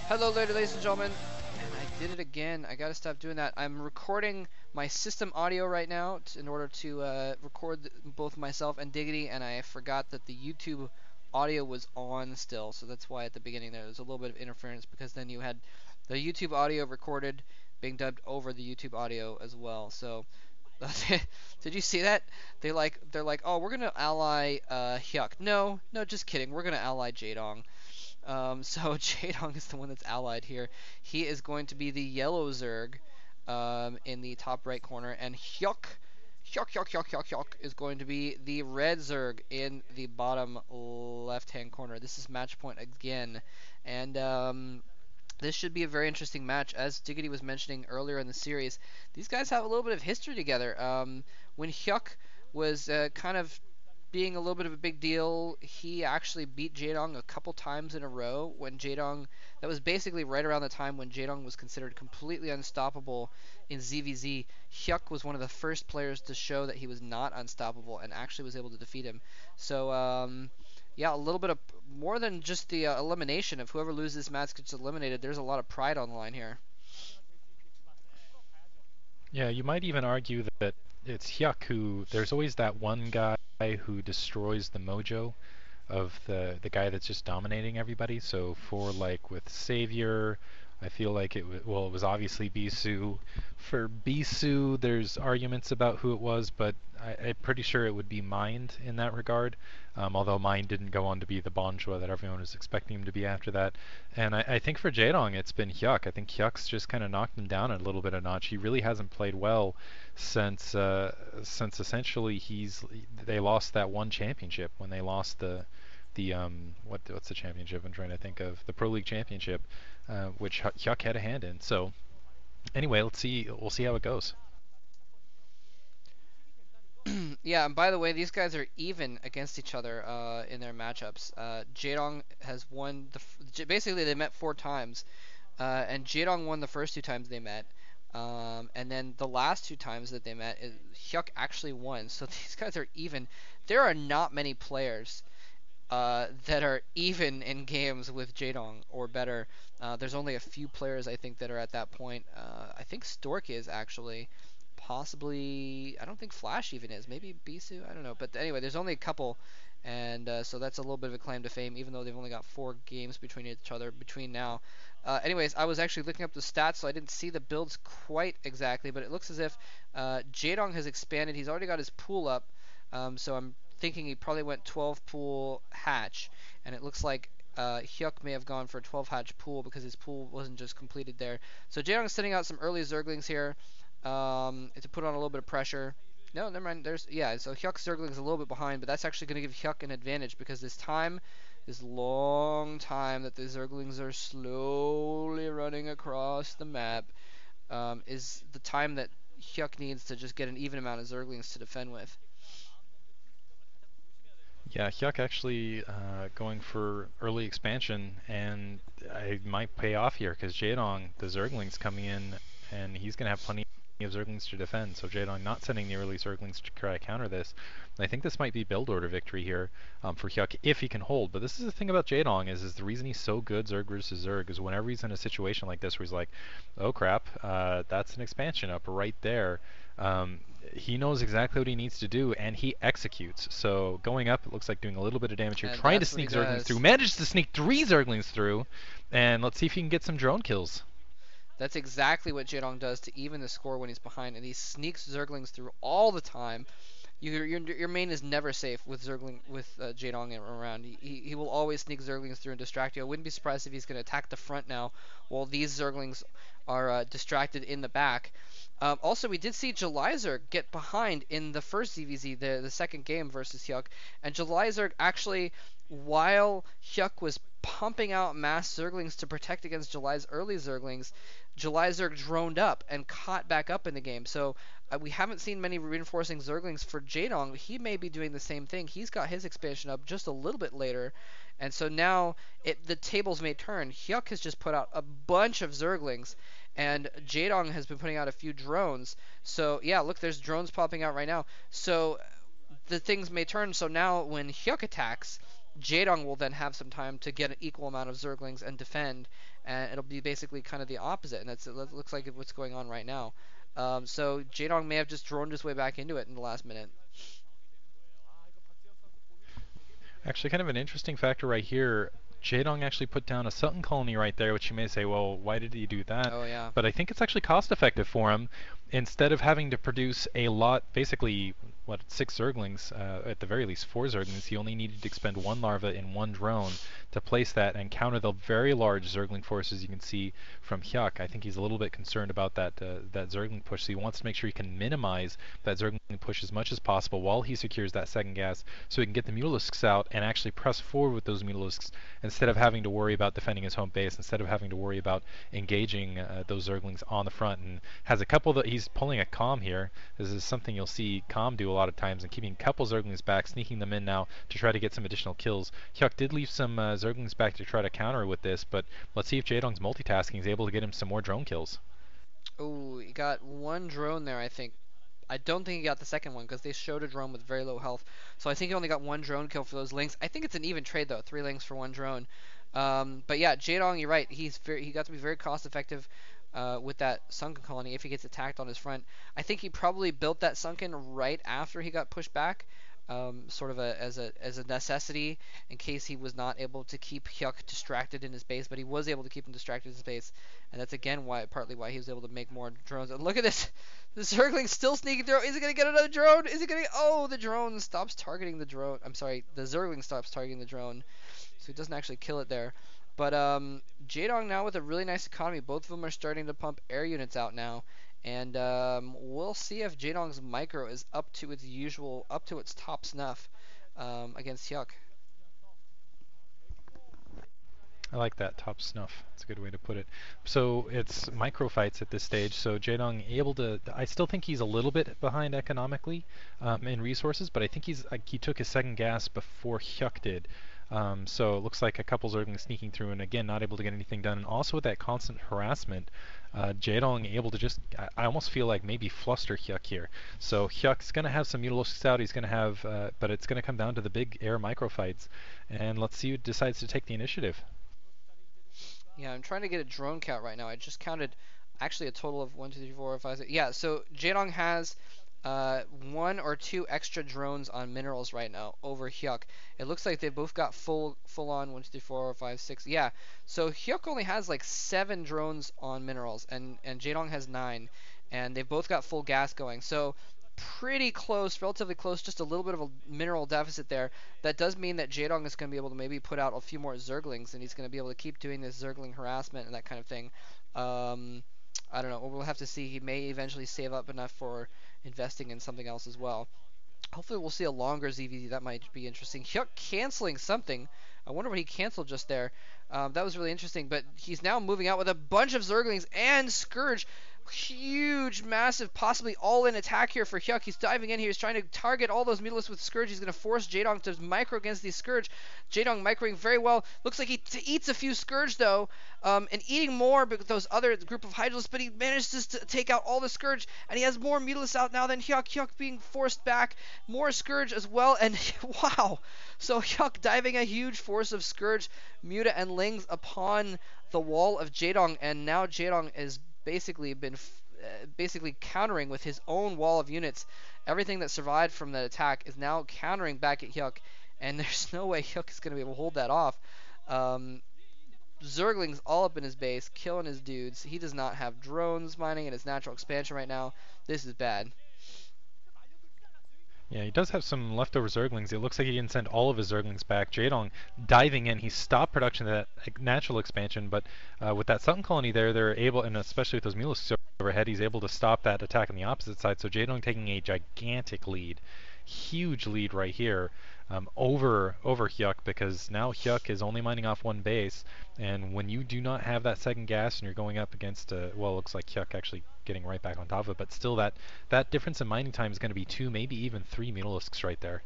Hello there, ladies and gentlemen. And I did it again. I gotta stop doing that. I'm recording my system audio right now in order to record both myself and Diggity, and I forgot that the YouTube audio was on still, so that's why at the beginning there was a little bit of interference, because then you had the YouTube audio recorded being dubbed over the YouTube audio as well. So did you see that? They're like, oh, we're gonna ally HyuK. No, just kidding. We're gonna ally Jaedong. So Jaedong is the one that's allied here. He is going to be the yellow Zerg in the top right corner, and HyuK is going to be the red Zerg in the bottom left-hand corner. This is match point again, and this should be a very interesting match. As Diggity was mentioning earlier in the series, these guys have a little bit of history together. When HyuK was kind of being a little bit of a big deal, he actually beat Jaedong a couple times in a row when Jaedong, that was basically right around the time when Jaedong was considered completely unstoppable in ZVZ. HyuK was one of the first players to show that he was not unstoppable and actually was able to defeat him. So yeah, a little bit of more than just the elimination of whoever loses this match gets eliminated. There's a lot of pride on the line here. Yeah, you might even argue that it's HyuK who, there's always that one guy who destroys the mojo of the guy that's just dominating everybody. So for like with Savior, I feel like it was obviously Bisu. For Bisu, there's arguments about who it was, but I'm pretty sure it would be Mind in that regard. Although Mind didn't go on to be the Bonjour that everyone was expecting him to be after that. And I think for Jaedong, it's been HyuK. I think HyuK's just kind of knocked him down a little bit a notch. He really hasn't played well since essentially they lost that one championship when they lost what's the championship I'm trying to think of, the Pro League Championship, which HyuK had a hand in. So anyway, we'll see how it goes. Yeah, and by the way, these guys are even against each other in their matchups. Jaedong has won basically they met 4 times, and Jaedong won the first 2 times they met. And then the last 2 times that they met, HyuK actually won. So these guys are even. There are not many players that are even in games with Jaedong or better. There's only a few players I think that are at that point. I think Stork is actually. Possibly, I don't think Flash even is. Maybe Bisu, I don't know. But anyway, there's only a couple, and so that's a little bit of a claim to fame, even though they've only got 4 games between each other between now. Anyways, I was actually looking up the stats, so I didn't see the builds quite exactly, but it looks as if Jaedong has expanded. He's already got his pool up, so I'm thinking he probably went 12 pool hatch, and it looks like HyuK may have gone for a 12 hatch pool because his pool wasn't just completed there. So Jaedong is sending out some early Zerglings here. To put on a little bit of pressure. No, never mind. Yeah. So HyuK Zergling is a little bit behind, but that's actually going to give HyuK an advantage because this long time that the Zerglings are slowly running across the map, is the time that HyuK needs to just get an even amount of Zerglings to defend with. Yeah, HyuK actually going for early expansion, and it might pay off here because Jaedong, the Zergling's coming in, and he's going to have plenty of Zerglings to defend. So Jaedong not sending the early Zerglings to try to counter this. And I think this might be build order victory here for HyuK if he can hold. But this is the thing about Jaedong is the reason he's so good Zerg versus Zerg is whenever he's in a situation like this where he's like, oh crap, that's an expansion up right there. He knows exactly what he needs to do, and he executes. So going up, it looks like doing a little bit of damage here, And trying to that's what he sneak Zerglings does. through. Manages to sneak 3 Zerglings through, and let's see if he can get some drone kills. That's exactly what Jaedong does to even the score when he's behind, and he sneaks Zerglings through all the time. Your main is never safe with Jaedong around. He will always sneak Zerglings through and distract you. I wouldn't be surprised if he's going to attack the front now while these Zerglings are distracted in the back. Also, we did see Zerg get behind in the first ZVZ, the second game versus HyuK, and Zerg actually, while HyuK was pumping out mass Zerglings to protect against July's early Zerglings, Zerg droned up and caught back up in the game. So we haven't seen many reinforcing Zerglings for Jaedong. He may be doing the same thing. He's got his expansion up just a little bit later. And so now the tables may turn. HyuK has just put out a bunch of Zerglings, and Jaedong has been putting out a few drones. So yeah, look, there's drones popping out right now. So the things may turn. So now when HyuK attacks, Jaedong will then have some time to get an equal amount of Zerglings and defend, and it'll be basically kind of the opposite, and it looks like what's going on right now. So Jaedong may have just droned his way back into it in the last minute. Actually, kind of an interesting factor right here. Jaedong actually put down a Sutton colony right there, which you may say, well, why did he do that? Oh yeah. But I think it's actually cost effective for him. Instead of having to produce a lot, basically, what, 6 Zerglings, at the very least 4 Zerglings, he only needed to expend 1 larva in 1 drone to place that and counter the very large Zergling forces you can see from HyuK. I think he's a little bit concerned about that Zergling push, so he wants to make sure he can minimize that Zergling push as much as possible while he secures that second gas, so he can get the Mutalisks out and actually press forward with those Mutalisks instead of having to worry about defending his home base, instead of having to worry about engaging those Zerglings on the front. And has a couple that he's pulling a Calm here. This is something you'll see Calm do a lot of times, and keeping a couple Zerglings back, sneaking them in now to try to get some additional kills. HyuK did leave some Zerglings back to try to counter with this, but let's see if Jaedong's multitasking is able to get him some more drone kills. Oh, he got one drone there, I think. I don't think he got the second one because they showed a drone with very low health. So I think he only got one drone kill for those links. I think it's an even trade though, 3 links for one drone. But yeah, Jaedong, you're right. He got to be very cost effective with that sunken colony if he gets attacked on his front. I think he probably built that sunken right after he got pushed back, sort of as a necessity in case he was not able to keep HyuK distracted in his base, but he was able to keep him distracted in his base, and that's again partly why he was able to make more drones. And look at this, the Zergling's still sneaking through. Is he gonna get another drone? Is he gonna? Oh, the drone stops targeting the drone. I'm sorry, the Zergling stops targeting the drone, so he doesn't actually kill it there. But Jaedong now with a really nice economy. Both of them are starting to pump air units out now. And we'll see if Jaedong's micro is up to its usual, up to its top snuff against HyuK. I like that, top snuff. That's a good way to put it. So it's micro fights at this stage. So Jaedong able to. I still think he's a little bit behind economically in resources, but I think he took his second gas before HyuK did. So it looks like a couple Zerglings sneaking through, and again not able to get anything done. And also with that constant harassment, Jaedong able to just. I almost feel like maybe fluster HyuK here. So HyuK's going to have some Mutalisks out. He's going to have, but it's going to come down to the big air micro fights, and let's see who decides to take the initiative. Yeah, I'm trying to get a drone count right now. I just counted actually a total of 1, 2, 3, 4, 5, 6. Yeah, so Jaedong has 1 or 2 extra drones on minerals right now over HyuK. It looks like they both got full on 1, 2, 3, 4, 5, 6. Yeah, so HyuK only has like 7 drones on minerals, and Jaedong has 9, and they've both got full gas going. So pretty close, relatively close, just a little bit of a mineral deficit there. That does mean that Jaedong is going to be able to maybe put out a few more Zerglings, and he's going to be able to keep doing this Zergling harassment and that kind of thing. I don't know. We'll have to see. He may eventually save up enough for investing in something else as well. Hopefully we'll see a longer ZVZ. That might be interesting. HyuK canceling something. I wonder what he canceled just there. That was really interesting. But he's now moving out with a bunch of Zerglings and Scourge. Huge, massive, possibly all-in attack here for HyuK. He's diving in here. He's trying to target all those Mutalisks with Scourge. He's going to force Jaedong to micro against these Scourge. Jaedong microing very well. Looks like he eats a few Scourge, though, and eating more with those other group of Hydralisks, but he manages to take out all the Scourge, and he has more Mutalisks out now than HyuK. HyuK being forced back. More Scourge as well, and wow. So HyuK diving a huge force of Scourge, Muta, and Lings upon the wall of Jaedong, and now Jaedong is basically countering with his own wall of units. Everything that survived from that attack is now countering back at HyuK, and there's no way HyuK is going to be able to hold that off. Zerglings all up in his base, killing his dudes. He does not have drones mining in his natural expansion right now. This is bad. Yeah, he does have some leftover Zerglings. It looks like he didn't send all of his Zerglings back. Jaedong diving in. He stopped production of that natural expansion, but with that Sutton colony there, they're able, and especially with those Mutalisks overhead, he's able to stop that attack on the opposite side. So Jaedong taking a gigantic lead. Huge lead right here over HyuK, because now HyuK is only mining off one base, and when you do not have that second gas and you're going up against, well, it looks like HyuK actually getting right back on top of it, but still that difference in mining time is going to be 2, maybe even 3 Mutalisks right there.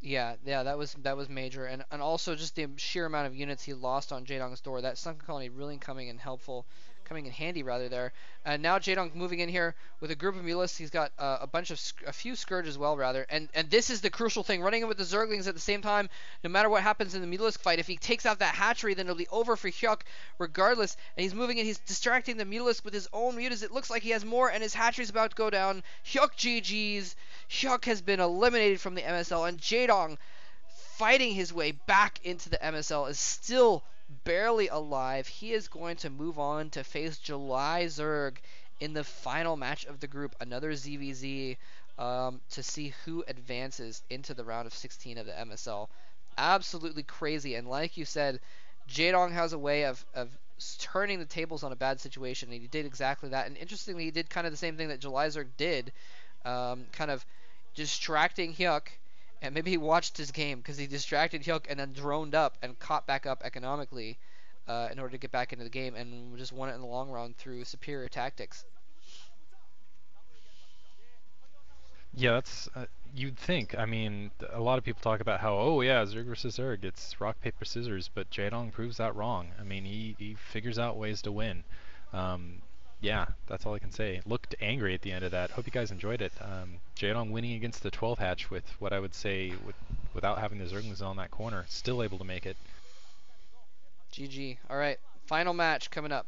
Yeah, that was major, and also just the sheer amount of units he lost on Jaedong's door. That sunken colony really coming in helpful, coming in handy rather there. And now Jaedong moving in here with a group of Mulists. He's got a few Scourge as well rather. And this is the crucial thing, running in with the Zerglings at the same time. No matter what happens in the Mulist fight, if he takes out that hatchery, then it'll be over for HyuK regardless. And he's moving in, he's distracting the Mulist with his own mutas. It looks like he has more, and his hatchery's about to go down. HyuK GG's. HyuK has been eliminated from the MSL, and Jaedong, fighting his way back into the MSL, is still barely alive. He is going to move on to face July Zerg in the final match of the group, another ZVZ, to see who advances into the round of 16 of the MSL. Absolutely crazy, and like you said, Jaedong has a way of turning the tables on a bad situation, and he did exactly that. And interestingly, he did kind of the same thing that July Zerg did, kind of distracting HyuK. And maybe he watched his game because he distracted HyuK and then droned up and caught back up economically in order to get back into the game, and just won it in the long run through superior tactics. Yeah, that's you'd think. I mean, a lot of people talk about how, oh yeah, Zerg versus Zerg, it's rock paper scissors, but Jaedong proves that wrong. I mean, he figures out ways to win. Um, yeah, that's all I can say. Looked angry at the end of that. Hope you guys enjoyed it. Jaedong winning against the 12 hatch with what I would say without having the Zerglings on that corner, still able to make it. GG. All right, final match coming up.